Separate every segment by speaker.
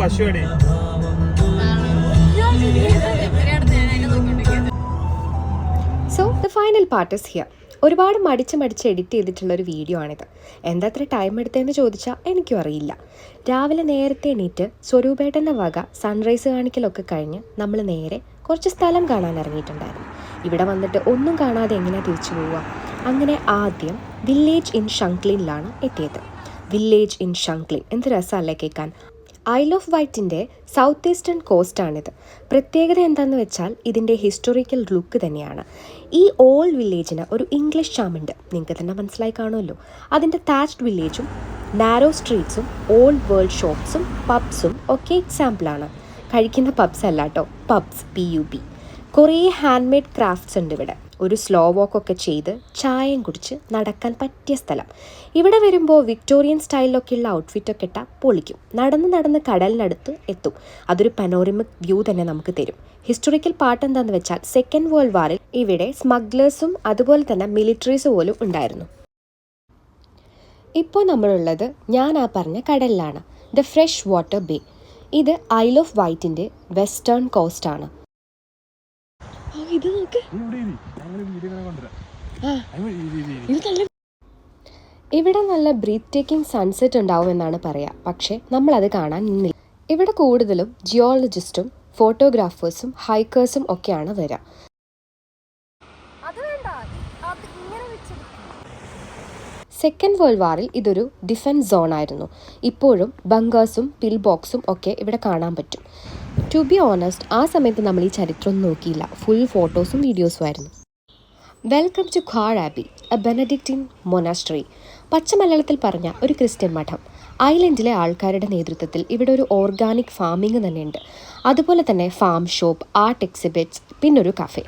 Speaker 1: പശുവടി.
Speaker 2: So the final part is here. ഒരുപാട് മടിച്ച് edit ചെയ്തിട്ടുള്ളൊരു video ആണിത്. എന്താ അത്ര ടൈം എടുത്തതെന്ന് ചോദിച്ചാൽ എനിക്കും അറിയില്ല. രാവിലെ നേരത്തെ എണീറ്റ് സ്വരൂപേട്ടൻ്റെ വക സൺറൈസ് കാണിക്കലൊക്കെ കഴിഞ്ഞ് നമ്മൾ നേരെ കുറച്ച് സ്ഥലം കാണാൻ ഇറങ്ങിയിട്ടുണ്ടായിരുന്നു. ഇവിടെ വന്നിട്ട് ഒന്നും കാണാതെ എങ്ങനെയാണ് തിരിച്ചു പോവുക? അങ്ങനെ ആദ്യം വില്ലേജ് ഇൻ ഷങ്ക്ലിനിലാണ് എത്തിയത്. വില്ലേജ് ഇൻ ഷങ്ക്ലിൻ എന്ത് രസമല്ലേ കേൾക്കാൻ. ഐൽ ഓഫ് വൈറ്റിൻ്റെ സൗത്ത് ഈസ്റ്റേൺ കോസ്റ്റാണിത്. പ്രത്യേകത എന്താണെന്ന് വെച്ചാൽ ഇതിൻ്റെ ഹിസ്റ്റോറിക്കൽ ലുക്ക് തന്നെയാണ്. ഈ ഓൾഡ് വില്ലേജിന് ഒരു ഇംഗ്ലീഷ് ചാമുണ്ട്, നിങ്ങൾക്ക് തന്നെ മനസ്സിലായി കാണുമല്ലോ. അതിൻ്റെ താച്ച്ഡ് വില്ലേജും നാരോ സ്ട്രീറ്റ്സും ഓൾഡ് വേൾഡ് ഷോപ്സും പബ്സും ഒക്കെ എക്സാമ്പിളാണ്. കഴിക്കുന്ന പബ്സ് അല്ല കേട്ടോ, പബ്സ് PUB. കുറേ ഹാൻഡ് മെയ്ഡ് ക്രാഫ്റ്റ്സ് ഉണ്ട് ഇവിടെ. ഒരു സ്ലോ വാക്കൊക്കെ ചെയ്ത് ചായയും കുടിച്ച് നടക്കാൻ പറ്റിയ സ്ഥലം. ഇവിടെ വരുമ്പോൾ വിക്ടോറിയൻ സ്റ്റൈലിലൊക്കെയുള്ള ഔട്ട്ഫിറ്റൊക്കെ ഇട്ടാൽ പൊളിക്കും. നടന്ന് കടലിനടുത്ത് എത്തും. അതൊരു പനോരമിക് വ്യൂ തന്നെ നമുക്ക് തരും. ഹിസ്റ്റോറിക്കൽ പാർട്ട് എന്താണെന്ന് വെച്ചാൽ സെക്കൻഡ് വേൾഡ് വാറിൽ ഇവിടെ സ്മഗ്ലേഴ്സും അതുപോലെ തന്നെ മിലിറ്ററീസ് പോലും ഉണ്ടായിരുന്നു. ഇപ്പോൾ നമ്മളുള്ളത് ഞാൻ പറഞ്ഞ കടലിലാണ്, ദ ഫ്രഷ് വാട്ടർ ബേ. ഇത് ഐൽ ഓഫ് വൈറ്റിൻ്റെ വെസ്റ്റേൺ കോസ്റ്റാണ്. ഇവിടെ നല്ല ബ്രീത്ത് ടേക്കിംഗ് സൺസെറ്റ് ഉണ്ടാവും എന്നാണ് പറയുക. പക്ഷേ നമ്മളത് കാണാൻ നിന്നില്ല. ഇവിടെ കൂടുതലും ജിയോളജിസ്റ്റും ഫോട്ടോഗ്രാഫേഴ്സും ഹൈക്കേഴ്സും ഒക്കെയാണ് വരിക. സെക്കൻഡ് വേൾഡ് വാറിൽ ഇതൊരു ഡിഫൻസ് സോൺ ആയിരുന്നു. ഇപ്പോഴും ബങ്കേഴ്സും പിൽ ബോക്സും ഒക്കെ ഇവിടെ കാണാൻ പറ്റും. ടു ബി ഓണസ്റ്റ്, ആ സമയത്ത് നമ്മൾ ഈ ചരിത്രം നോക്കിയില്ല, ഫുൾ ഫോട്ടോസും വീഡിയോസും ആയിരുന്നു. Welcome to Quarr Abbey, a Benedictine monastery. പച്ച മലയാളത്തിൽ പറഞ്ഞ ഒരു ക്രിസ്ത്യൻ മഠം. ഐലൻഡിലെ ആൾക്കാരുടെ നേതൃത്വത്തിൽ ഇവിടെ ഒരു ഓർഗാനിക് ഫാമിംഗ് തന്നെയുണ്ട്. അതുപോലെ തന്നെ ഫാം ഷോപ്പ്, ആർട്ട് എക്സിബിറ്റ്സ്, പിന്നൊരു കഫേ.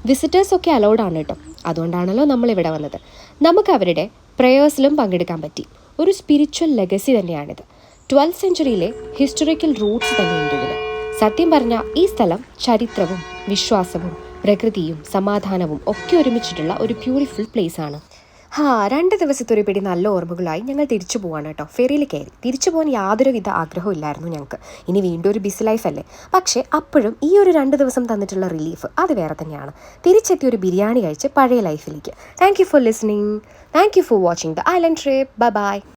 Speaker 2: വിസിറ്റേഴ്സൊക്കെ അലൗഡാണ് കേട്ടോ. അതുകൊണ്ടാണല്ലോ നമ്മളിവിടെ വന്നത്. നമുക്ക് അവരുടെ പ്രേയേഴ്സിലും പങ്കെടുക്കാൻ പറ്റി. ഒരു സ്പിരിച്വൽ ലെഗസി തന്നെയാണിത്. 12th സെഞ്ച്വറിയിലെ ഹിസ്റ്റോറിക്കൽ റൂട്ട്സ് തന്നെയുണ്ട് ഇതിന്. സത്യം പറഞ്ഞാൽ ഈ സ്ഥലം ചരിത്രവും വിശ്വാസവും പ്രകൃതിയും സമാധാനവും ഒക്കെ ഒരുമിച്ചിട്ടുള്ള ഒരു ബ്യൂട്ടിഫുൾ പ്ലേസ് ആണ്. 2 ദിവസത്തെ ഒരു പിടി നല്ല ഓർമ്മകളായി ഞങ്ങൾ തിരിച്ചു പോവാണ് കേട്ടോ. ഫെറിയിൽ കയറി തിരിച്ചു പോകാൻ യാതൊരുവിധ ആഗ്രഹവും ഇല്ലായിരുന്നു ഞങ്ങൾക്ക്. ഇനി വീണ്ടും ഒരു ബിസി ലൈഫല്ലേ. പക്ഷേ അപ്പോഴും ഈ ഒരു 2 ദിവസം തന്നിട്ടുള്ള റിലീഫ് അത് വേറെ തന്നെയാണ്. തിരിച്ചെത്തിയ ഒരു ബിരിയാണി കഴിച്ച് പഴയ ലൈഫിലേക്ക്. Thank you for listening. Thank you for watching the island trip. By.